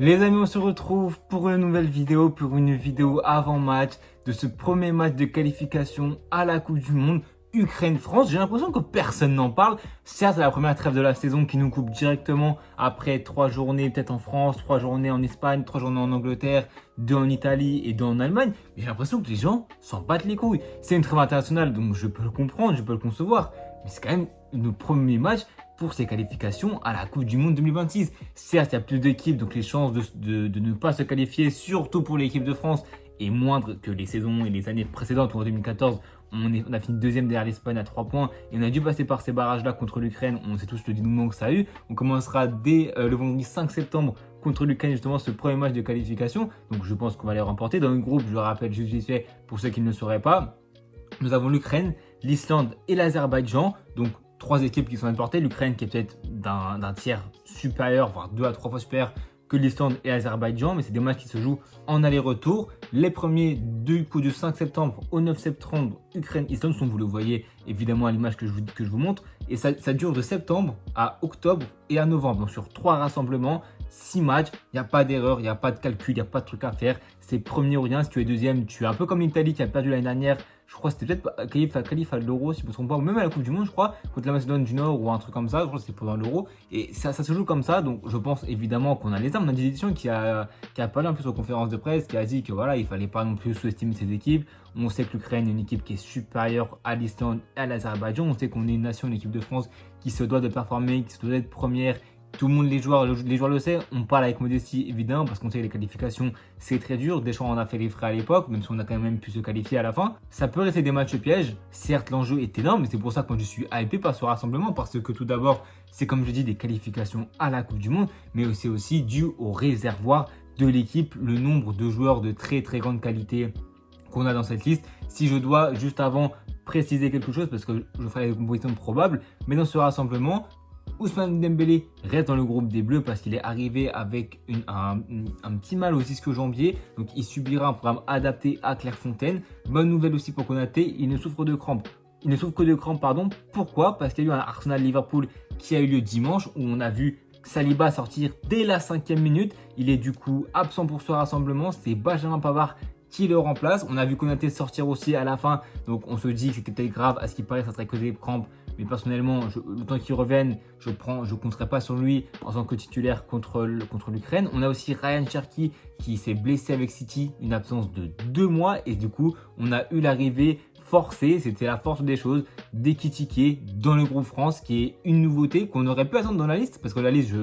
Les amis, on se retrouve pour une nouvelle vidéo, pour une vidéo avant-match de ce premier match de qualification à la Coupe du Monde Ukraine-France. J'ai l'impression que personne n'en parle. Certes, c'est la première trêve de la saison qui nous coupe directement après 3 journées peut-être en France, 3 journées en Espagne, 3 journées en Angleterre, 2 en Italie et 2 en Allemagne. Mais j'ai l'impression que les gens s'en battent les couilles. C'est une trêve internationale, donc je peux le comprendre, je peux le concevoir. Mais c'est quand même nos premiers matchs pour ces qualifications à la Coupe du Monde 2026. Certes, il y a plus d'équipes, donc les chances de ne pas se qualifier, surtout pour l'équipe de France, est moindre que les saisons et les années précédentes. En 2014, on a fini deuxième derrière l'Espagne à 3 points et on a dû passer par ces barrages-là contre l'Ukraine. On sait tous le dénouement que ça a eu. On commencera dès le vendredi 5 septembre contre l'Ukraine, justement, ce premier match de qualification. Donc je pense qu'on va les remporter. Dans le groupe, je le rappelle juste vite fait, pour ceux qui ne le sauraient pas, nous avons l'Ukraine, l'Islande et l'Azerbaïdjan. Donc 3 équipes qui sont importées. L'Ukraine qui est peut-être d'un tiers supérieur, voire 2 à 3 fois supérieur que l'Islande et l'Azerbaïdjan, mais c'est des matchs qui se jouent en aller-retour. Les premiers du 5 septembre au 9 septembre, Ukraine-Islande, vous le voyez évidemment à l'image que je vous montre, et ça dure de septembre à octobre et à novembre. Donc sur 3 rassemblements, 6 matchs, il n'y a pas d'erreur, il n'y a pas de calcul, il n'y a pas de truc à faire. C'est premier ou rien. Si tu es deuxième, tu es un peu comme l'Italie qui a perdu l'année dernière. Je crois que c'était peut-être qualif à l'Euro, si je ne me trompe pas, ou même à la Coupe du Monde, je crois, contre la Macédoine du Nord ou un truc comme ça. Je crois que c'était pendant l'Euro. Et ça se joue comme ça. Donc je pense évidemment qu'on a les armes. On a des éditions qui a parlé un peu sur conférence de presse, qui a dit que voilà, il ne fallait pas non plus sous-estimer ces équipes. On sait que l'Ukraine est une équipe qui est supérieure à l'Islande et à l'Azerbaïdjan. On sait qu'on est une nation, une équipe de France qui se doit de performer, qui se doit d'être première. Tout le monde, les joueurs le savent. On parle avec modestie évidemment parce qu'on sait que les qualifications c'est très dur. Deschamps en a fait les frais à l'époque, même si on a quand même pu se qualifier à la fin. Ça peut rester des matchs pièges. Certes, l'enjeu est énorme, mais c'est pour ça que je suis hypé par ce rassemblement, parce que tout d'abord, c'est comme je dis des qualifications à la Coupe du Monde, mais c'est aussi dû au réservoir de l'équipe, le nombre de joueurs de très très grande qualité qu'on a dans cette liste. Si je dois juste avant préciser quelque chose, parce que je ferai les compositions probables, mais dans ce rassemblement, Ousmane Dembélé reste dans le groupe des Bleus parce qu'il est arrivé avec un petit mal aux ischio-jambiers. Donc il subira un programme adapté à Clairefontaine. Bonne nouvelle aussi pour Konaté, il ne souffre de crampes. Il ne souffre que de crampes, pardon. Pourquoi? Parce qu'il y a eu un Arsenal-Liverpool qui a eu lieu dimanche où on a vu Saliba sortir dès la 5e minute. Il est du coup absent pour ce rassemblement. C'est Benjamin Pavard qui le remplace. On a vu Konaté sortir aussi à la fin. Donc on se dit que c'était peut-être grave. À ce qui paraît, ça serait que des crampes. Mais personnellement, le temps qu'il revienne, je ne compterai pas sur lui en tant que titulaire contre l'Ukraine. On a aussi Ryan Cherki qui s'est blessé avec City, une absence de 2 mois. Et du coup, on a eu l'arrivée forcée, c'était la force des choses, d'Ekitike dans le groupe France, qui est une nouveauté qu'on aurait pu attendre dans la liste. Parce que la liste,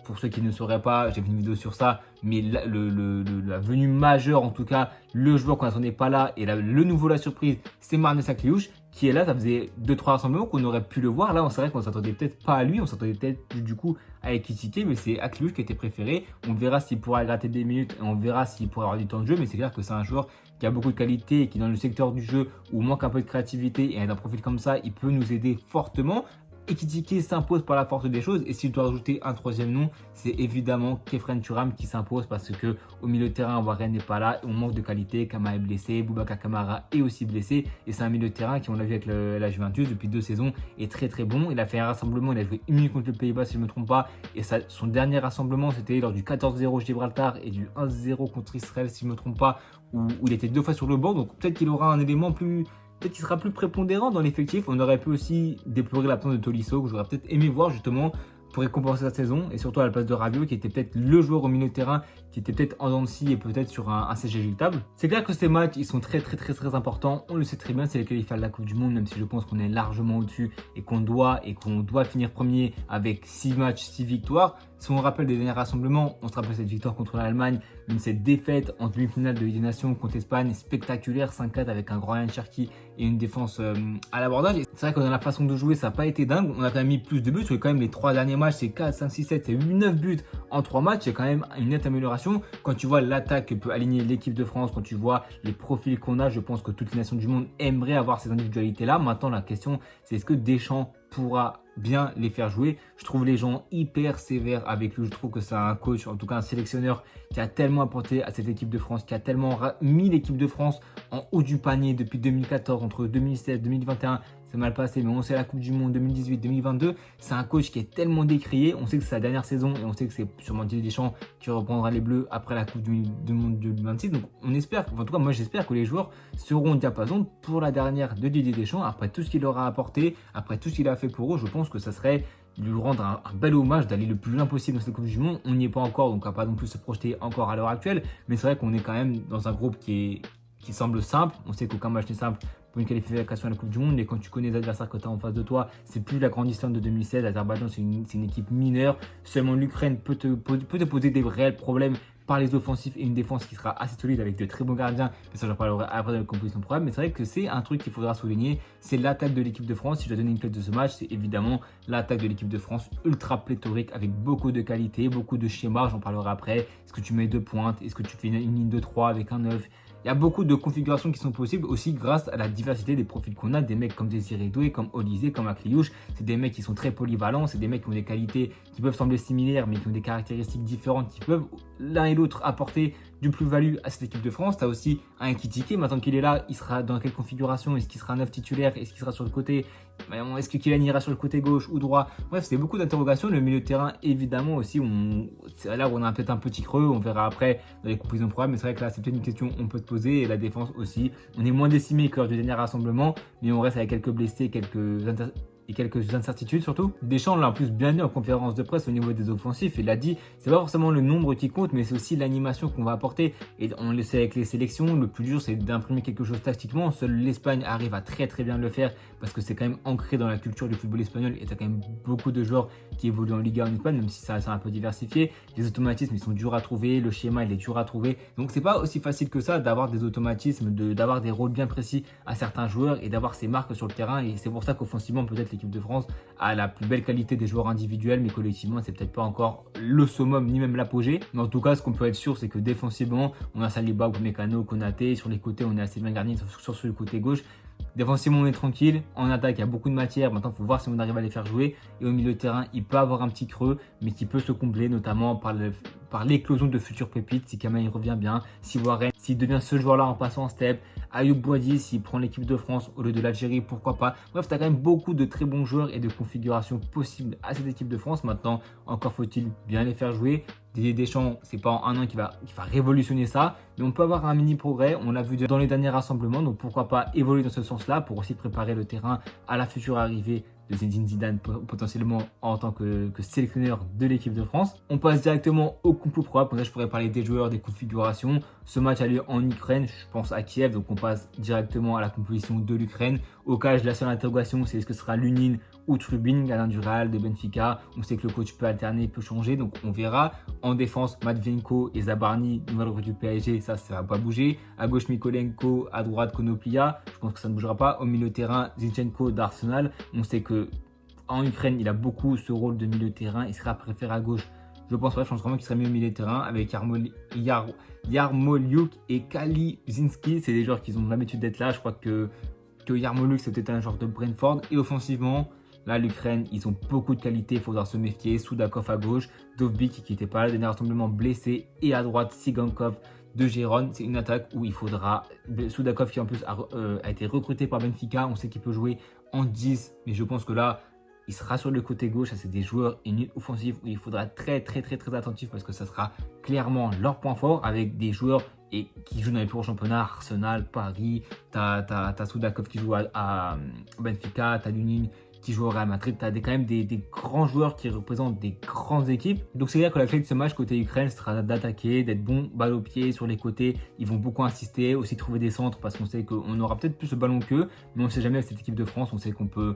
pour ceux qui ne sauraient pas, j'ai fait une vidéo sur ça, mais la venue majeure, en tout cas, le joueur qu'on n'attendait pas là, et le nouveau, la surprise, c'est Marnes Akliouche, qui est là. Ça faisait 2-3 rassemblements qu'on aurait pu le voir. Là, c'est vrai qu'on ne s'attendait peut-être pas à lui, on s'attendait peut-être du coup à Ekitike, mais c'est Akliouche qui a été préféré. On verra s'il pourra gratter des minutes, et on verra s'il pourra avoir du temps de jeu, mais c'est clair que c'est un joueur qui a beaucoup de qualité et qui, dans le secteur du jeu où manque un peu de créativité, et d'un profil comme ça, il peut nous aider fortement. Ekitike s'impose par la force des choses, et s'il doit rajouter un troisième nom, c'est évidemment Khéphren Thuram qui s'impose, parce que au milieu de terrain, Warren n'est pas là, on manque de qualité. Kama est blessé, Boubacar Kamara est aussi blessé, et c'est un milieu de terrain qui, on l'a vu avec la Juventus depuis 2 saisons, est très très bon. Il a fait un rassemblement, il a joué 1 minute contre le Pays-Bas si je ne me trompe pas, et son dernier rassemblement c'était lors du 14-0 Gibraltar et du 1-0 contre Israël si je ne me trompe pas, où il était 2 fois sur le banc. Donc peut-être qu'il aura un élément plus... Peut-être qu'il sera plus prépondérant dans l'effectif. On aurait pu aussi déplorer l'absence de Tolisso, que j'aurais peut-être aimé voir justement pour récompenser cette saison, et surtout à la place de Rabiot, qui était peut-être le joueur au milieu de terrain, qui était peut-être en dents de scie et peut-être sur un CG éjectable. C'est clair que ces matchs, ils sont très très très très importants. On le sait très bien, c'est les qualifiés de la Coupe du Monde, même si je pense qu'on est largement au-dessus et qu'on doit finir premier avec 6 matchs, 6 victoires. Si on rappelle des derniers rassemblements, on se rappelle cette victoire contre l'Allemagne, même cette défaite en demi-finale de Ligue des Nations contre l'Espagne, spectaculaire, 5-4 avec un grand Ryan Cherki et une défense à l'abordage. C'est vrai que dans la façon de jouer, ça n'a pas été dingue. On a quand même mis plus de buts, parce que quand même les 3 derniers matchs, c'est 4, 5, 6, 7, c'est 8, 9 buts en 3 matchs. C'est quand même une nette amélioration. Quand tu vois l'attaque que peut aligner l'équipe de France, quand tu vois les profils qu'on a, je pense que toutes les nations du monde aimeraient avoir ces individualités-là. Maintenant, la question, c'est est-ce que Deschamps pourra bien les faire jouer? Je trouve les gens hyper sévères avec lui. Je trouve que c'est un coach, en tout cas un sélectionneur, qui a tellement apporté à cette équipe de France, qui a tellement mis l'équipe de France en haut du panier depuis 2014, entre 2016 et 2021. c'est mal passé, mais on sait la Coupe du Monde 2018-2022, c'est un coach qui est tellement décrié, on sait que c'est sa dernière saison et on sait que c'est sûrement Didier Deschamps qui reprendra les Bleus après la Coupe du Monde 2026, donc on espère, en tout cas moi j'espère que les joueurs seront au diapason pour la dernière de Didier Deschamps, après tout ce qu'il leur a apporté, après tout ce qu'il a fait pour eux, je pense que ça serait lui rendre un bel hommage, d'aller le plus loin possible dans cette Coupe du Monde. On n'y est pas encore, donc on ne va pas non plus se projeter encore à l'heure actuelle, mais c'est vrai qu'on est quand même dans un groupe qui semble simple. On sait qu'aucun match n'est simple pour une qualification à la Coupe du Monde, mais quand tu connais les adversaires que tu as en face de toi, c'est plus la grande Islande de 2016. L'Azerbaïdjan, c'est une équipe mineure. Seulement l'Ukraine peut te poser des réels problèmes par les offensifs et une défense qui sera assez solide avec de très bons gardiens. Mais ça, j'en parlerai après de la composition de problème. Mais c'est vrai que c'est un truc qu'il faudra souligner. C'est l'attaque de l'équipe de France. Si je dois donner une clé de ce match, c'est évidemment l'attaque de l'équipe de France ultra pléthorique avec beaucoup de qualité, beaucoup de schémas. J'en parlerai après. Est-ce que tu mets deux pointes? Est-ce que tu fais une ligne de 3 avec un 9? Il y a beaucoup de configurations qui sont possibles aussi grâce à la diversité des profils qu'on a. Des mecs comme Désiré Doué, comme Olysée, comme Akliouche. C'est des mecs qui sont très polyvalents. C'est des mecs qui ont des qualités qui peuvent sembler similaires mais qui ont des caractéristiques différentes qui peuvent l'un et l'autre apporter du plus-value à cette équipe de France. Tu as aussi un Ekitike. Maintenant qu'il est là, il sera dans quelle configuration? Est-ce qu'il sera 9 titulaire? Est-ce qu'il sera sur le côté? Est-ce que Kylian ira sur le côté gauche ou droit? Bref, c'est beaucoup d'interrogations. Le milieu de terrain, évidemment, aussi, c'est là où on a peut-être un petit creux. On verra après dans les compositions de programme. Mais c'est vrai que là, c'est peut-être une question qu'on peut te poser. Et la défense aussi. On est moins décimé que lors du dernier rassemblement. Mais on reste avec quelques blessés, quelques incertitudes surtout. Deschamps l'a en plus bien dit en conférence de presse au niveau des offensifs. Il a dit, c'est pas forcément le nombre qui compte, mais c'est aussi l'animation qu'on va apporter. Et on le sait avec les sélections, le plus dur c'est d'imprimer quelque chose tactiquement. Seule l'Espagne arrive à très très bien le faire parce que c'est quand même ancré dans la culture du football espagnol et tu as quand même beaucoup de joueurs qui évoluent en Liga en Espagne, même si ça c'est un peu diversifié. Les automatismes ils sont durs à trouver, le schéma il est dur à trouver. Donc c'est pas aussi facile que ça d'avoir des automatismes, d'avoir des rôles bien précis à certains joueurs et d'avoir ces marques sur le terrain. Et c'est pour ça qu'offensivement peut-être l'équipe de France a la plus belle qualité des joueurs individuels, mais collectivement c'est peut-être pas encore le summum ni même l'apogée. Mais en tout cas ce qu'on peut être sûr c'est que défensivement on a Saliba, Upamecano, Konaté, sur les côtés on est assez bien garni sur le côté gauche. Défensivement, on est tranquille. En attaque, il y a beaucoup de matière. Maintenant, il faut voir si on arrive à les faire jouer. Et au milieu de terrain, il peut avoir un petit creux, mais qui peut se combler, notamment par l'éclosion de futures pépites. Si Kamel revient bien, si Warren, s'il devient ce joueur-là en passant en step, Ayoub Boadi, s'il prend l'équipe de France au lieu de l'Algérie, pourquoi pas. Bref, tu as quand même beaucoup de très bons joueurs et de configurations possibles à cette équipe de France. Maintenant, encore faut-il bien les faire jouer. Didier Deschamps, c'est pas en un an qu'il va révolutionner ça, mais on peut avoir un mini progrès. On l'a vu dans les derniers rassemblements, donc pourquoi pas évoluer dans ce sens-là pour aussi préparer le terrain à la future arrivée de Zinedine Zidane potentiellement en tant que sélectionneur de l'équipe de France. On passe directement au compo probable. Comme ça, je pourrais parler des joueurs, des configurations. Ce match a lieu en Ukraine, je pense à Kiev, donc on passe directement à la composition de l'Ukraine. Au cas, la seule interrogation, c'est est-ce que ce sera Lunin ou Trubin, gardien du Real, de Benfica. On sait que le coach peut alterner, peut changer, donc on verra. En défense, Matvienko et Zabarny, nouvelle recrue du PSG, ça va pas bouger. À gauche, Mykolenko, à droite, Konoplia. Je pense que ça ne bougera pas. Au milieu de terrain, Zinchenko d'Arsenal. On sait que en Ukraine, il a beaucoup ce rôle de milieu de terrain. Il sera préféré à gauche. Je pense vraiment qu'il serait mieux au milieu de terrain avec Yarmolyuk et Kalizinski. C'est des joueurs qui ont l'habitude d'être là. Je crois que Yarmolyuk, c'est peut-être un genre de Brentford. Et offensivement, là, l'Ukraine, ils ont beaucoup de qualité. Il faudra se méfier. Soudakov à gauche, Dovbyk qui n'était pas là, dernier rassemblement blessé. Et à droite, Sigankov de Gérone. C'est une attaque où il faudra. Soudakov qui en plus a été recruté par Benfica. On sait qu'il peut jouer en 10. Mais je pense que là, il sera sur le côté gauche. Ça, c'est des joueurs et une offensive où il faudra être très attentif parce que ça sera clairement leur point fort avec des joueurs et qui jouent dans les plus gros championnats, Arsenal, Paris. T'as Soudakov qui joue à Benfica, t'as Lunin qui joue au Real Madrid, tu as quand même des grands joueurs qui représentent des grandes équipes. Donc c'est clair que la clé de ce match côté Ukraine sera d'attaquer, d'être bon, balle au pied sur les côtés. Ils vont beaucoup insister, aussi trouver des centres parce qu'on sait qu'on aura peut-être plus de ballon qu'eux, mais on ne sait jamais avec cette équipe de France, on sait qu'on peut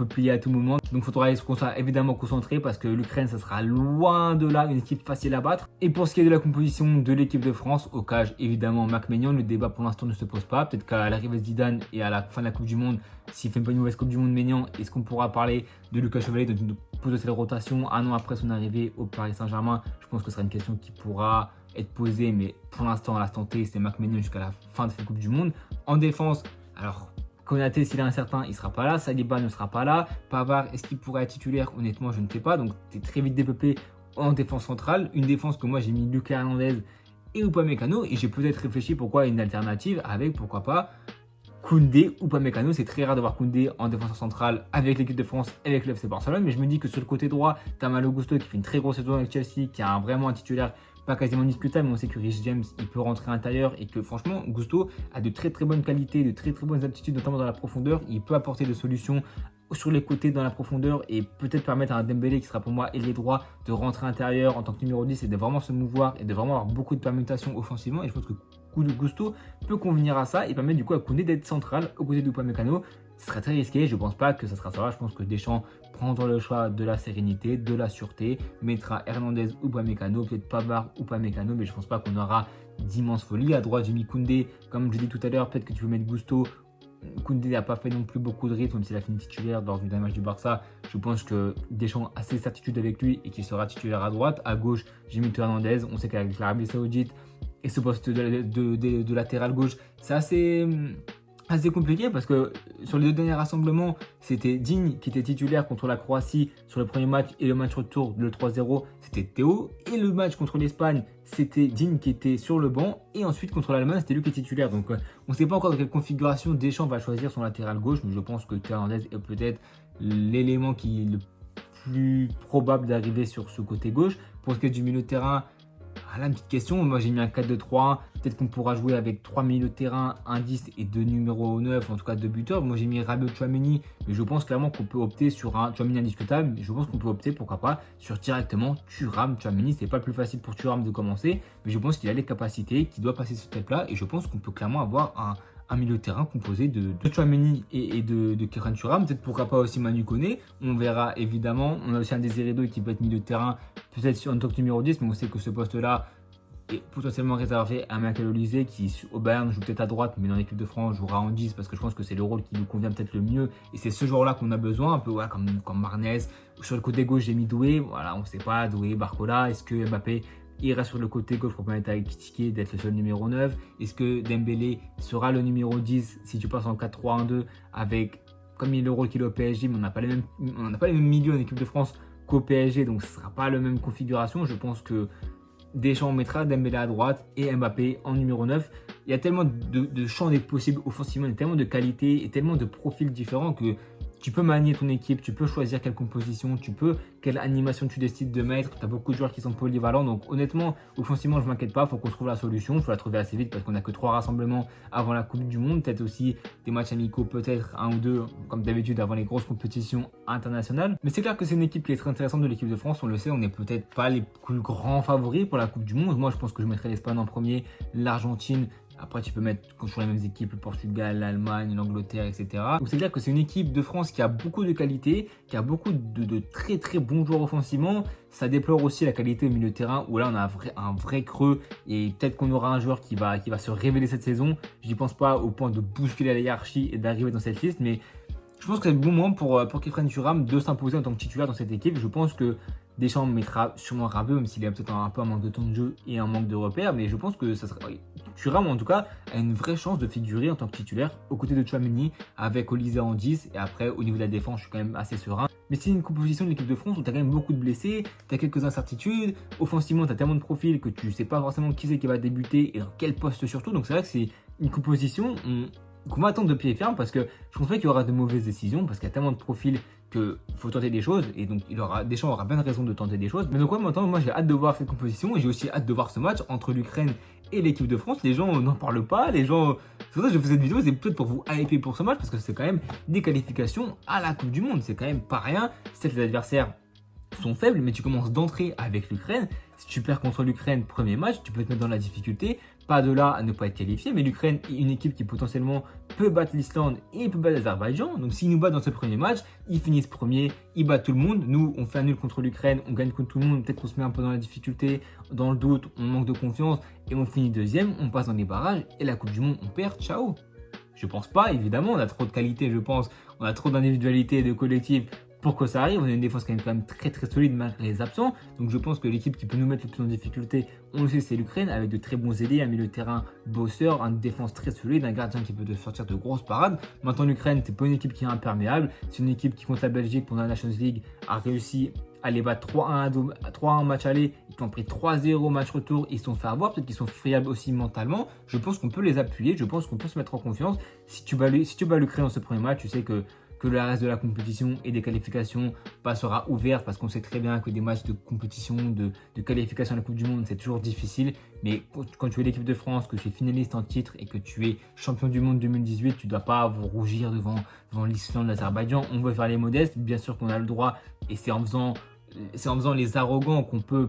plier à tout moment. Donc il faudra être évidemment concentré parce que l'Ukraine, ça sera loin de là une équipe facile à battre. Et pour ce qui est de la composition de l'équipe de France, au cage évidemment Mac Maignan, le débat pour l'instant ne se pose pas. Peut-être qu'à l'arrivée de Zidane et à la fin de la Coupe du Monde, s'il fait pas une mauvaise Coupe du Monde Maignan, est-ce qu'on pourra parler de Lucas Chevalier dans une potentielle rotation un an après son arrivée au Paris Saint-Germain? Je pense que ce sera une question qui pourra être posée, mais pour l'instant, à l'instant T, c'est Mac Maignan jusqu'à la fin de cette Coupe du Monde. En défense, alors Konaté, s'il est incertain, il ne sera pas là. Saliba ne sera pas là. Pavard, est-ce qu'il pourrait être titulaire? Honnêtement, je ne sais pas. Donc, tu es très vite dépeuplé en défense centrale. Une défense que moi, j'ai mis Lucas Hernandez et Upamecano. Et j'ai peut-être réfléchi pourquoi une alternative avec, pourquoi pas, Koundé ou Upamecano. C'est très rare de voir Koundé en défenseur central avec l'équipe de France et avec le FC Barcelone, mais je me dis que sur le côté droit, tu as Malo Gusto qui fait une très grosse saison avec Chelsea, qui a vraiment un titulaire pas quasiment discutable, mais on sait que Reece James il peut rentrer à l'intérieur et que franchement Gusto a de très très bonnes qualités, de très très bonnes aptitudes, notamment dans la profondeur. Il peut apporter des solutions sur les côtés dans la profondeur et peut-être permettre à un Dembélé qui sera pour moi ailier droit de rentrer à l'intérieur en tant que numéro 10 et de vraiment se mouvoir et de vraiment avoir beaucoup de permutations offensivement. Et je pense que Gusto peut convenir à ça et permettre du coup à Koundé d'être central aux côtés d'Upamecano. Ce serait très risqué, je ne pense pas que ça sera ça. Je pense que Deschamps prendra le choix de la sérénité, de la sûreté, mettra Hernandez ou Upamecano, peut-être Pavard ou Upamecano, mais je ne pense pas qu'on aura d'immense folie. À droite, j'ai mis Koundé, comme je l'ai dit tout à l'heure, peut-être que tu peux mettre Gusto. Koundé n'a pas fait non plus beaucoup de rythme, même s'il a fini titulaire lors du dernier match du Barça. Je pense que Deschamps a ses certitudes avec lui et qu'il sera titulaire à droite. À gauche, j'ai mis Hernandez. On sait qu'avec l'Arabie Saoudite et ce poste de latéral gauche, c'est assez compliqué parce que sur les deux derniers rassemblements, c'était Digne qui était titulaire contre la Croatie sur le premier match et le match retour, le 3-0, c'était Théo. Et le match contre l'Espagne, c'était Digne qui était sur le banc. Et ensuite contre l'Allemagne, c'était lui qui était titulaire. Donc on ne sait pas encore dans quelle configuration Deschamps va choisir son latéral gauche, mais je pense que Hernandez est peut-être l'élément qui est le plus probable d'arriver sur ce côté gauche. Pour ce qui est du milieu de terrain, là, une petite question, moi j'ai mis un 4-2-3-1, peut-être qu'on pourra jouer avec 3 milieux de terrain, un 10 et 2 numéros 9, en tout cas 2 buteurs. Moi j'ai mis Rabiot, Tchouaméni, mais je pense clairement qu'on peut opter sur un Tchouaméni indiscutable, mais je pense qu'on peut opter, pourquoi pas, sur directement Thuram, Tchouaméni. C'est pas le plus facile pour Thuram de commencer, mais je pense qu'il a les capacités, qu'il doit passer ce step-là, et je pense qu'on peut clairement avoir un milieu de terrain composé de Tchouaméni et de Kerem Thuram, peut-être pourquoi pas aussi Manu Koné, on verra évidemment. On a aussi un Désiré Doué qui peut être milieu de terrain, peut-être en tant que numéro 10, mais on sait que ce poste-là est potentiellement réservé à Michael Olise qui au Bayern joue peut-être à droite, mais dans l'équipe de France jouera en 10 parce que je pense que c'est le rôle qui lui convient peut-être le mieux et c'est ce joueur-là qu'on a besoin, un peu voilà, comme Marnez. Sur le côté gauche, j'ai mis Doué, voilà, on ne sait pas, Doué, Barcola, est-ce que Mbappé ira sur le côté gauche pour permettre à Ekitike d'être le seul numéro 9? Est-ce que Dembélé sera le numéro 10 si tu passes en 4-3-1-2 avec, comme il est le rôle qu'il a au PSG, mais on n'a pas les mêmes milieux en équipe de France qu'au PSG, donc ce ne sera pas la même configuration. Je pense que Deschamps mettra Dembélé à droite et Mbappé en numéro 9. Il y a tellement de champs des possibles offensivement, il y a tellement de qualités et tellement de profils différents que tu peux manier ton équipe, tu peux choisir quelle composition, quelle animation tu décides de mettre. Tu as beaucoup de joueurs qui sont polyvalents. Donc honnêtement, offensivement, je ne m'inquiète pas. Il faut qu'on trouve la solution. Il faut la trouver assez vite parce qu'on n'a que 3 rassemblements avant la Coupe du Monde. Peut-être aussi des matchs amicaux, peut-être 1 ou 2, comme d'habitude, avant les grosses compétitions internationales. Mais c'est clair que c'est une équipe qui est très intéressante de l'équipe de France. On le sait, on n'est peut-être pas les plus grands favoris pour la Coupe du Monde. Moi, je pense que je mettrais l'Espagne en premier, l'Argentine. Après, tu peux mettre sur les mêmes équipes, le Portugal, l'Allemagne, l'Angleterre, etc. Donc, c'est clair que c'est une équipe de France qui a beaucoup de qualité, qui a beaucoup de très très bons joueurs offensivement. Ça déplore aussi la qualité au milieu de terrain, où là, on a un vrai creux. Et peut-être qu'on aura un joueur qui va se révéler cette saison. Je n'y pense pas au point de bousculer la hiérarchie et d'arriver dans cette liste, mais je pense que c'est le bon moment pour Khéphren Thuram de s'imposer en tant que titulaire dans cette équipe. Je pense que Deschamps mettra sûrement Rabiot, même s'il a peut-être un peu un manque de temps de jeu et un manque de repères. Mais je pense que ça sera... Thuram, en tout cas, a une vraie chance de figurer en tant que titulaire aux côtés de Tchouaméni avec Olise en 10. Et après, au niveau de la défense, je suis quand même assez serein. Mais c'est une composition de l'équipe de France où tu as quand même beaucoup de blessés, tu as quelques incertitudes. Offensivement, tu as tellement de profils que tu ne sais pas forcément qui c'est qui va débuter et dans quel poste surtout. Donc c'est vrai que c'est une composition qu'on va attendre de pied ferme parce que je pense pas qu'il y aura de mauvaises décisions parce qu'il y a tellement de profils qu'il faut tenter des choses et donc Deschamps aura bien raison de tenter des choses. Mais donc maintenant, moi j'ai hâte de voir cette composition et j'ai aussi hâte de voir ce match entre l'Ukraine et l'équipe de France. Les gens n'en parlent pas, c'est pour ça que je fais cette vidéo, c'est peut-être pour vous hyper pour ce match parce que c'est quand même des qualifications à la Coupe du Monde, c'est quand même pas rien. Certes, les adversaires sont faibles, mais tu commences d'entrée avec l'Ukraine. Si tu perds contre l'Ukraine, premier match, tu peux te mettre dans la difficulté. Pas de là à ne pas être qualifié, mais l'Ukraine est une équipe qui potentiellement peut battre l'Islande et peut battre l'Azerbaïdjan. Donc s'ils nous battent dans ce premier match, ils finissent premier, ils battent tout le monde. Nous, on fait un nul contre l'Ukraine, on gagne contre tout le monde. Peut-être qu'on se met un peu dans la difficulté, dans le doute, on manque de confiance et on finit deuxième, on passe dans les barrages et la Coupe du Monde, on perd, ciao. Je pense pas, évidemment, on a trop de qualité, je pense. On a trop d'individualité et de collectif pour que ça arrive. On a une défense quand même très très solide malgré les absents. Donc je pense que l'équipe qui peut nous mettre le plus en difficulté, on le sait, c'est l'Ukraine avec de très bons ailiers, un milieu de terrain bosseur, une défense très solide, un gardien qui peut te sortir de grosses parades. Maintenant l'Ukraine, c'est pas une équipe qui est imperméable. C'est une équipe qui contre la Belgique pendant la Nations League a réussi aller battre 3-1 match aller, ils t'ont pris 3-0 match retour, ils se sont fait avoir, peut-être qu'ils sont friables aussi mentalement. Je pense qu'on peut les appuyer, je pense qu'on peut se mettre en confiance. Si tu bats l'Ukraine dans ce premier match, tu sais que le reste de la compétition et des qualifications sera ouverte parce qu'on sait très bien que des matchs de compétition, de qualification à la Coupe du Monde, c'est toujours difficile. Mais quand tu es l'équipe de France, que tu es finaliste en titre et que tu es champion du monde 2018, tu ne dois pas vous rougir devant l'Islande, l'Azerbaïdjan. On veut faire les modestes, bien sûr qu'on a le droit et c'est en faisant les arrogants qu'on peut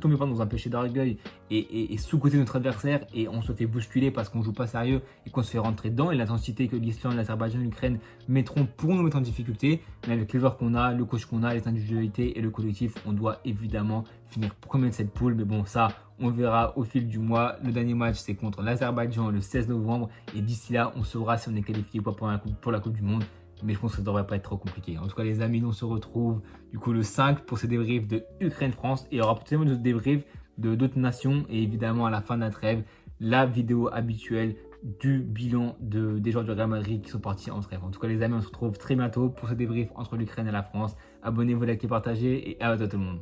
tomber dans un péché d'orgueil et sous-coter notre adversaire et on se fait bousculer parce qu'on joue pas sérieux et qu'on se fait rentrer dedans. Et l'intensité que l'Islande, l'Azerbaïdjan, l'Ukraine mettront pour nous mettre en difficulté. Mais avec les joueurs qu'on a, le coach qu'on a, les individualités et le collectif, on doit évidemment finir premier de cette poule. Mais bon, ça, on verra au fil du mois. Le dernier match, c'est contre l'Azerbaïdjan le 16 novembre. Et d'ici là, on saura si on est qualifié ou pas pour la Coupe du Monde. Mais je pense que ça ne devrait pas être trop compliqué. En tout cas, les amis, on se retrouve du coup le 5 pour ces débriefs de Ukraine-France. Et il y aura potentiellement d'autres débriefs de d'autres nations. Et évidemment, à la fin de la trêve, la vidéo habituelle du bilan des joueurs du Real Madrid qui sont partis en trêve. En tout cas, les amis, on se retrouve très bientôt pour ce débrief entre l'Ukraine et la France. Abonnez-vous, likez, partagez et à bientôt tout le monde.